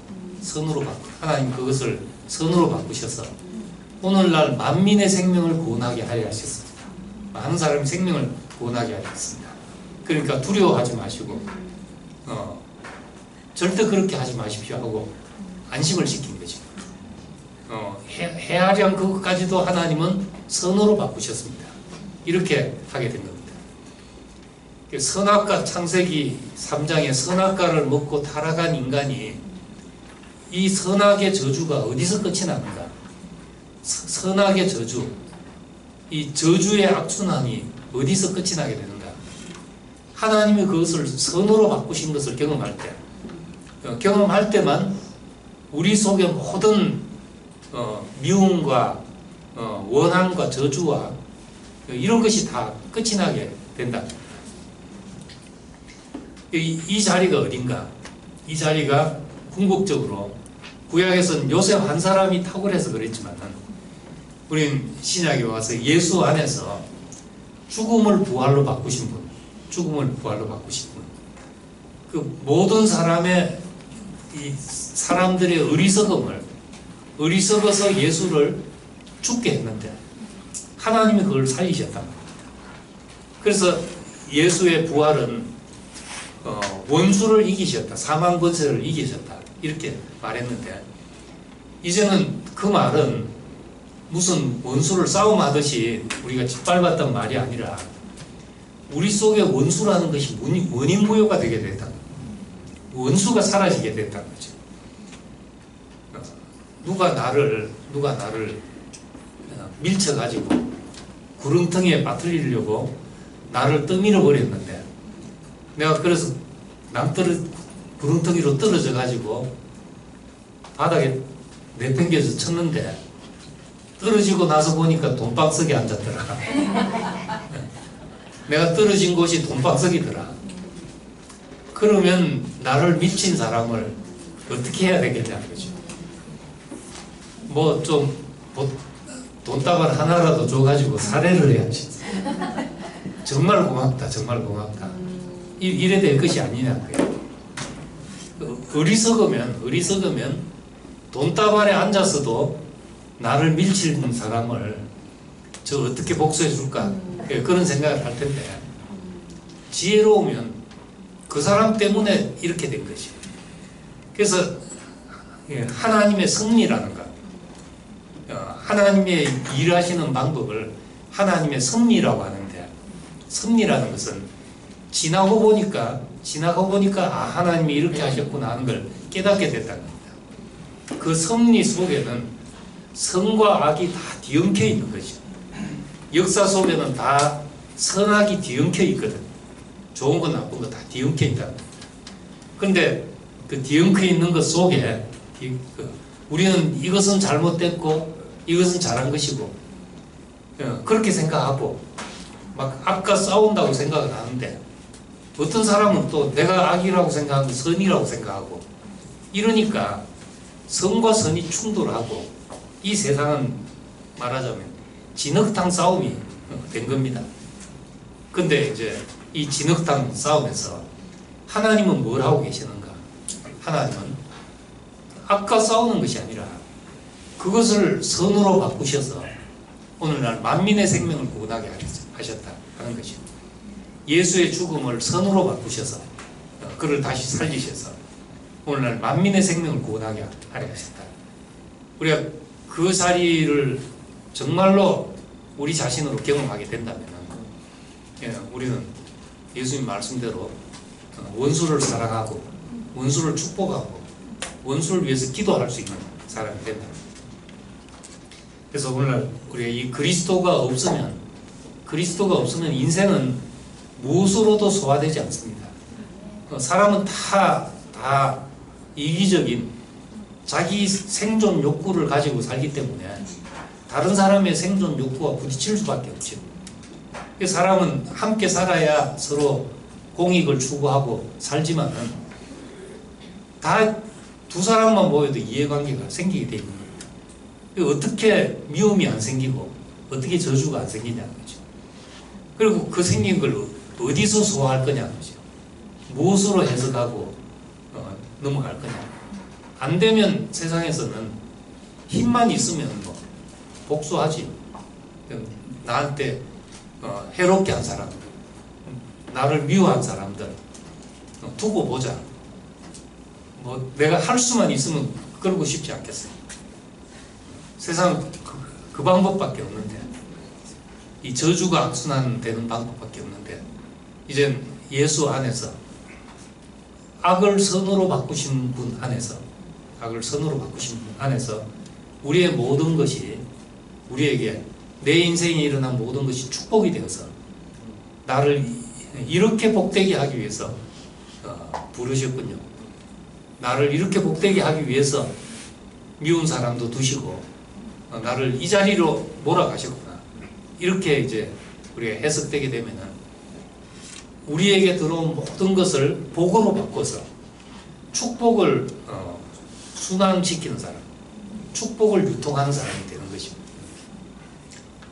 하나님 그것을 선으로 바꾸셔서 오늘날 만민의 생명을 구원하게 하려 하셨습니다. 많은 사람이 생명을 구원하게 하셨습니다. 그러니까 두려워하지 마시고 절대 그렇게 하지 마십시오 하고 안심을 시킨 거죠. 헤아려 한 그것까지도 하나님은 선으로 바꾸셨습니다. 이렇게 하게 된 겁니다. 선악과 창세기 3장의 선악과를 먹고 타락한 인간이 이 선악의 저주가 어디서 끝이 나는가? 선악의 저주, 이 저주의 악순환이 어디서 끝이 나게 되는가? 하나님이 그것을 선으로 바꾸신 것을 경험할 때만 우리 속의 모든 미움과 원한과 저주와 이런 것이 다 끝이 나게 된다. 이 자리가 어딘가? 이 자리가 궁극적으로 구약에서는 요셉 한 사람이 탁월해서 그랬지만 우린 신약에 와서 예수 안에서 죽음을 부활로 바꾸신 분, 그 모든 사람의 이 사람들의 어리석어서 예수를 죽게 했는데 하나님이 그걸 살리셨단 말입니다. 그래서 예수의 부활은 원수를 이기셨다, 사망 권세를 이기셨다 이렇게 말했는데 이제는 그 말은 무슨 원수를 싸움하듯이 우리가 짓밟았단 말이 아니라 우리 속에 원수라는 것이 원인무효가 되게 됐다. 원수가 사라지게 됐다는 거죠. 누가 나를 밀쳐가지고 구렁텅이에 빠뜨리려고 나를 떠밀어 버렸는데 내가 그래서 구렁텅이로 떨어져 가지고 바닥에 내팽겨서 쳤는데 떨어지고 나서 보니까 돈방석에 앉았더라. 내가 떨어진 곳이 돈방석이더라. 그러면 나를 미친 사람을 어떻게 해야 되겠냐는 거죠. 뭐 좀 돈다발 하나라도 줘가지고 살해를 해야지. 정말 고맙다, 정말 고맙다. 이래 될 것이 아니냐고요. 어리석으면 돈다발에 앉아서도 나를 밀치는 사람을 저 어떻게 복수해 줄까? 그런 생각을 할 텐데 지혜로우면 그 사람 때문에 이렇게 된 것이. 그래서 하나님의 섭리라는 것, 하나님의 일하시는 방법을 하나님의 섭리라고 하는데, 섭리라는 것은 지나고 보니까 하나님이 이렇게 하셨구나 하는 걸 깨닫게 됐다는 겁니다. 그 섭리 속에는 선과 악이 다 뒤엉켜 있는 거죠. 역사 속에는 다 선악이 뒤엉켜 있거든. 좋은 거 나쁜 거 다 뒤엉켜 있다. 그런데 그 뒤엉켜 있는 것 속에 우리는 이것은 잘못됐고 이것은 잘한 것이고 그렇게 생각하고 막 악과 싸운다고 생각을 하는데 어떤 사람은 또 내가 악이라고 생각하고 선이라고 생각하고 이러니까 선과 선이 충돌하고 이 세상은 말하자면 진흙탕 싸움이 된 겁니다. 근데 이제 이 진흙탕 싸움에서 하나님은 뭘 하고 계시는가? 하나님은 악과 싸우는 것이 아니라 그것을 선으로 바꾸셔서 오늘날 만민의 생명을 구원하게 하셨다 하는 것이죠. 예수의 죽음을 선으로 바꾸셔서 그를 다시 살리셔서 오늘날 만민의 생명을 구원하게 하려 하셨다. 우리가 그 자리를 정말로 우리 자신으로 경험하게 된다면 우리는 예수님 말씀대로 원수를 사랑하고 원수를 축복하고 원수를 위해서 기도할 수 있는 사람이 된다. 그래서 오늘날 우리가 이 그리스도가 없으면 인생은 무엇으로도 소화되지 않습니다. 사람은 다 이기적인 자기 생존 욕구를 가지고 살기 때문에 다른 사람의 생존 욕구와 부딪힐 수밖에 없죠. 사람은 함께 살아야 서로 공익을 추구하고 살지만은 다 두 사람만 모여도 이해관계가 생기게 되어 있는 겁니다. 어떻게 미움이 안 생기고 어떻게 저주가 안 생기냐는 거죠. 그리고 그 생긴 걸 어디서 소화할 거냐는 거죠. 무엇으로 해석하고 넘어갈 거냐. 안 되면 세상에서는 힘만 있으면 뭐 복수하지. 나한테 해롭게 한 사람들, 나를 미워한 사람들 두고 보자. 뭐 내가 할 수만 있으면 그러고 싶지 않겠어요. 세상 그 방법밖에 없는데, 이 저주가 악순환되는 방법밖에 없는데, 이젠 예수 안에서 악을 선으로 바꾸신 분 안에서 우리의 모든 것이, 우리에게 내 인생에 일어난 모든 것이 축복이 되어서 나를 이렇게 복되게 하기 위해서 부르셨군요. 나를 이렇게 복되게 하기 위해서 미운 사람도 두시고 나를 이 자리로 몰아가셨구나. 이렇게 이제 우리가 해석되게 되면은 우리에게 들어온 모든 것을 복으로 바꿔서 축복을 순환시키는 사람, 축복을 유통하는 사람이 되는 것입니다.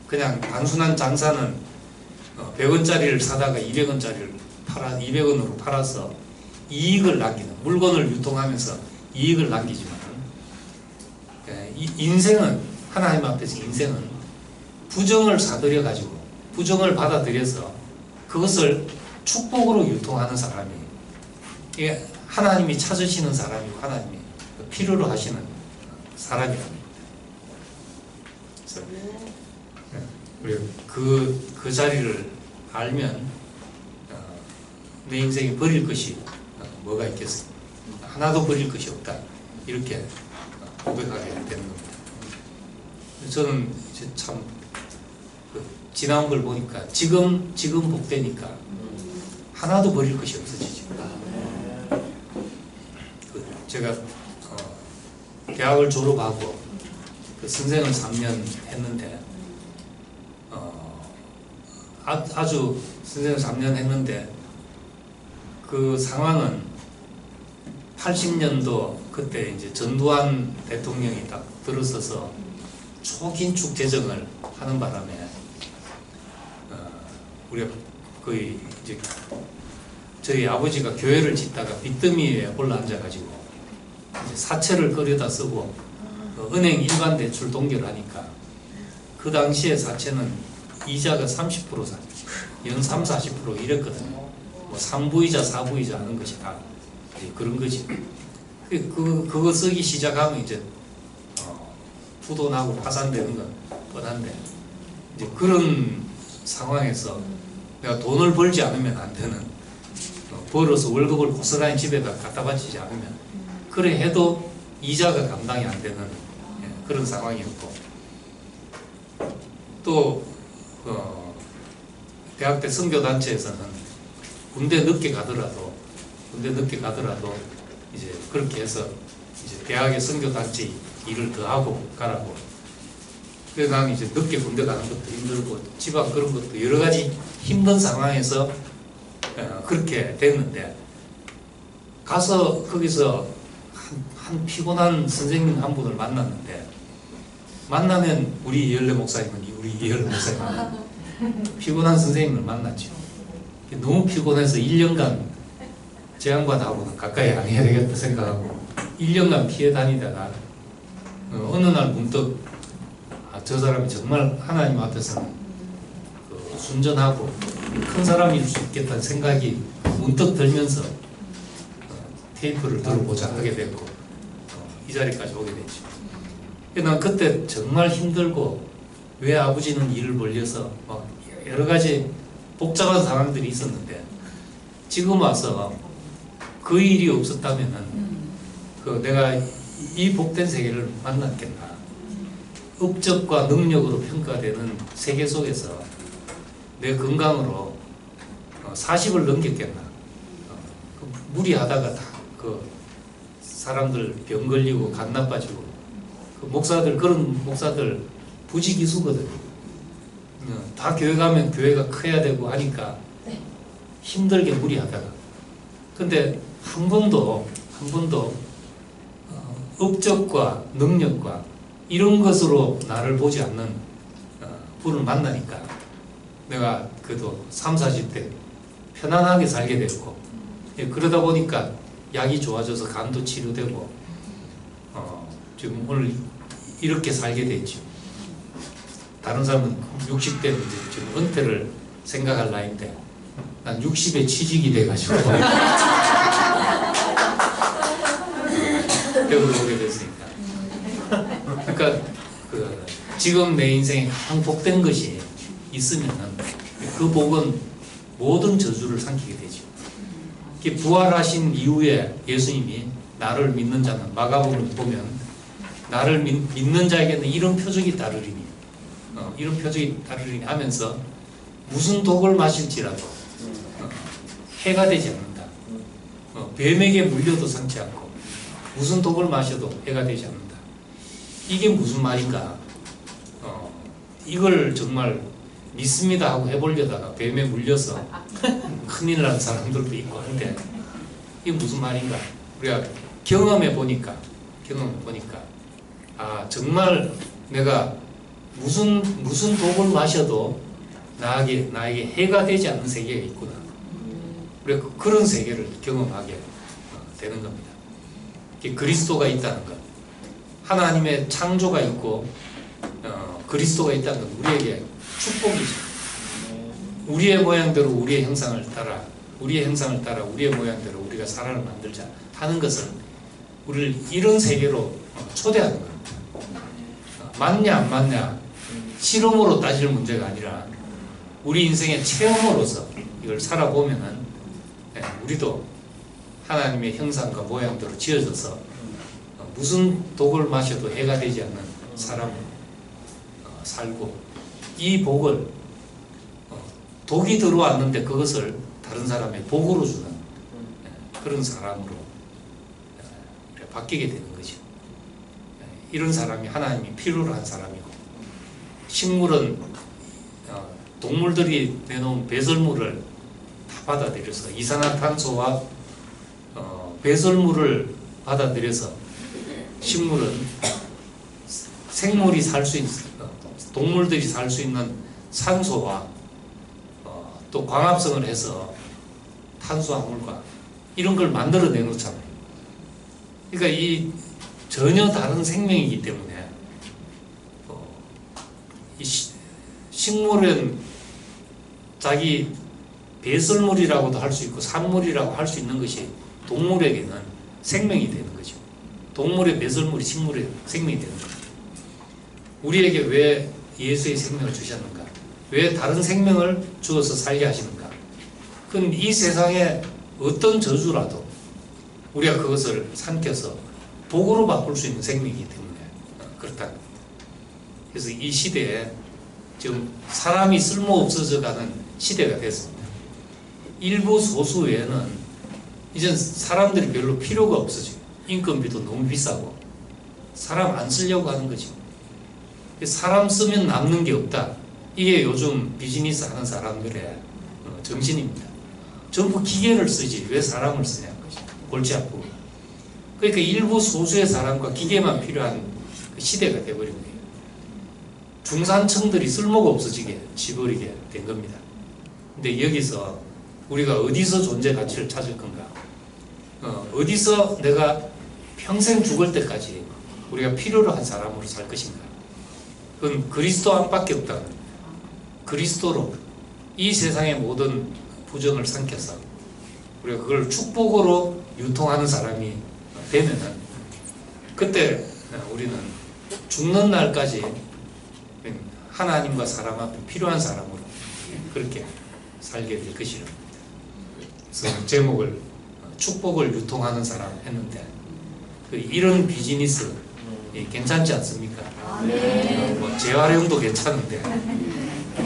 그냥 단순한 장사는 100원짜리를 사다가 200원으로 팔아서 이익을 남기는, 물건을 유통하면서 이익을 남기지만 인생은, 하나님 앞에서 인생은 부정을 사들여 가지고 부정을 받아들여서 그것을 축복으로 유통하는 사람이, 이게 하나님이 찾으시는 사람이고 하나님이 필요로 하시는 사람이랍니다. 그래서 우리가 그 자리를 알면 내 인생에 버릴 것이 뭐가 있겠어요? 하나도 버릴 것이 없다. 이렇게 고백하게 되는 겁니다. 저는 이제 참 지나온 걸 보니까 지금 복되니까 하나도 버릴 것이 없어지죠. 제가 대학을 졸업하고 그 선생을 3년 했는데 아주 선생을 3년 했는데 그 상황은 80년도 그때 이제 전두환 대통령이 딱 들어서서 초긴축 재정을 하는 바람에 우리가 거의 이제 저희 아버지가 교회를 짓다가 빚더미에 올라앉아가지고 이제 사채를 끌어다 쓰고 은행 일반 대출 동결하니까 그 당시에 사채는 이자가 30% 연 3, 40% 이랬거든요. 뭐 3부이자 4부이자 하는 것이 다 그런 거지. 그거 쓰기 시작하면 이제 부도나고 파산되는 건 뻔한데 이제 그런 상황에서 내가 돈을 벌지 않으면 안 되는 벌어서 월급을 고스란히 집에다 갖다 바치지 않으면 그래 해도 이자가 감당이 안 되는 그런 상황이었고 또 대학 때 선교단체에서는 군대 늦게 가더라도 이제 그렇게 해서 이제 대학의 선교단체 일을 더 하고 가라고. 그래서 나는 이제 늦게 군대 가는 것도 힘들고 집안 그런 것도 여러 가지 힘든 상황에서 그렇게 됐는데 가서 거기서 한 피곤한 선생님 한 분을 만났는데 만나면 우리 이열래 목사님은 우리 이열래 목사님 피곤한 선생님을 만났죠. 너무 피곤해서 1년간 제 양반하고는 가까이 안 해야 되겠다 생각하고 1년간 피해 다니다가 어느 날 문득 저 사람이 정말 하나님 앞에서는 순전하고 큰 사람일 수 있겠다는 생각이 문득 들면서 테이프를 들어보자 하게 됐고 이 자리까지 오게 됐죠. 난 그때 정말 힘들고 왜 아버지는 일을 벌려서 막 여러 가지 복잡한 상황들이 있었는데 지금 와서 그 일이 없었다면은 내가 이 복된 세계를 만났겠나. 업적과 능력으로 평가되는 세계 속에서 내 건강으로 40을 넘겼겠나. 무리하다가 다 사람들 병 걸리고 간 나빠지고 목사들 그런 목사들 부지기수거든요. 다 교회 가면 교회가 커야 되고 하니까 힘들게 무리하다가 근데 한 번도 업적과 능력과 이런 것으로 나를 보지 않는 분을 만나니까 내가 그래도 3, 40대 편안하게 살게 됐고 그러다 보니까 약이 좋아져서 간도 치료되고 지금 오늘 이렇게 살게 됐죠. 다른 사람은 60대 이제 지금 은퇴를 생각할 나이인데 난 60에 취직이 돼가지고 배우러 오게 됐으니까. 그러니까 지금 내 인생에 가장 복된 것이 있으면은 그 복은 모든 저주를 삼키게 되죠. 부활하신 이후에 예수님이 나를 믿는 자는 마가복음을 보면 나를 믿는 자에게는 이런 표적이 따르리니 이런 표적이 따르리니 하면서 무슨 독을 마실지라도 해가 되지 않는다. 뱀에게 물려도 상치 않고 무슨 독을 마셔도 해가 되지 않는다. 이게 무슨 말인가? 이걸 정말 믿습니다 하고 해보려다가 뱀에 물려서 큰일 난 사람들도 있고 한데 이게 무슨 말인가? 우리가 경험해 보니까 정말 내가 무슨 독을 마셔도 나에게 해가 되지 않는 세계가 있구나. 우리가 그런 세계를 경험하게 되는 겁니다. 그리스도가 있다는 것, 하나님의 창조가 있고 그리스도가 있다는 건 우리에게 축복이죠. 우리의 모양대로 우리의 형상을 따라 우리의 모양대로 우리가 사람을 만들자 하는 것은 우리를 이런 세계로 초대하는 겁니다. 맞냐 안 맞냐 실험으로 따질 문제가 아니라 우리 인생의 체험으로서 이걸 살아보면은 우리도 하나님의 형상과 모양대로 지어져서 무슨 독을 마셔도 해가 되지 않는 사람으로 살고 이 복을 독이 들어왔는데 그것을 다른 사람의 복으로 주는 그런 사람으로 바뀌게 되는 거죠. 이런 사람이 하나님이 필요로 한 사람이고, 식물은 동물들이 내놓은 배설물을 다 받아들여서 이산화탄소와 배설물을 받아들여서 식물은 생물이 살 수 있는, 동물들이 살 수 있는 산소와 또 광합성을 해서 탄수화물과 이런 걸 만들어 내놓잖아요. 그러니까 이 전혀 다른 생명이기 때문에 이 식물은 자기 배설물이라고도 할 수 있고 산물이라고 할 수 있는 것이 동물에게는 생명이 되는 거죠. 동물의 배설물이 식물의 생명이 되는 거죠. 우리에게 왜 예수의 생명을 주셨는가? 왜 다른 생명을 주어서 살게 하시는가? 그건 이 세상에 어떤 저주라도 우리가 그것을 삼켜서 복으로 바꿀 수 있는 생명이기 때문에 그렇다. 그래서 이 시대에 지금 사람이 쓸모없어져 가는 시대가 됐습니다. 일부 소수 외에는 이젠 사람들이 별로 필요가 없어지고 인건비도 너무 비싸고 사람 안 쓰려고 하는 거죠. 사람 쓰면 남는 게 없다. 이게 요즘 비즈니스 하는 사람들의 정신입니다. 전부 기계를 쓰지 왜 사람을 쓰냐 골치 아프고. 그러니까 일부 소수의 사람과 기계만 필요한 시대가 되어버린 거예요. 중산층들이 쓸모가 없어지게 지버리게 된 겁니다. 근데 여기서 우리가 어디서 존재 가치를 찾을 건가? 어디서 내가 평생 죽을 때까지 우리가 필요로 한 사람으로 살 것인가? 그건 그리스도 안밖에 없다. 그리스도로 이 세상의 모든 부정을 삼켜서 우리가 그걸 축복으로 유통하는 사람이 되면은 그때 우리는 죽는 날까지 하나님과 사람 앞에 필요한 사람으로 그렇게 살게 될 것이랍니다. 그래서 제목을 축복을 유통하는 사람 했는데 이런 비즈니스 괜찮지 않습니까? 뭐 재활용도 괜찮은데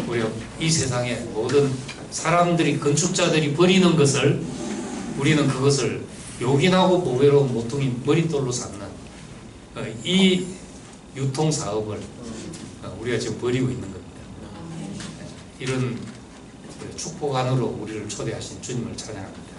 우리가 이 세상의 모든 사람들이 건축자들이 버리는 것을 우리는 그것을 요긴하고 보배로운 모퉁이 머릿돌로 삼는 이 유통사업을 우리가 지금 벌이고 있는 겁니다. 이런 축복 안으로 우리를 초대하신 주님을 찬양합니다.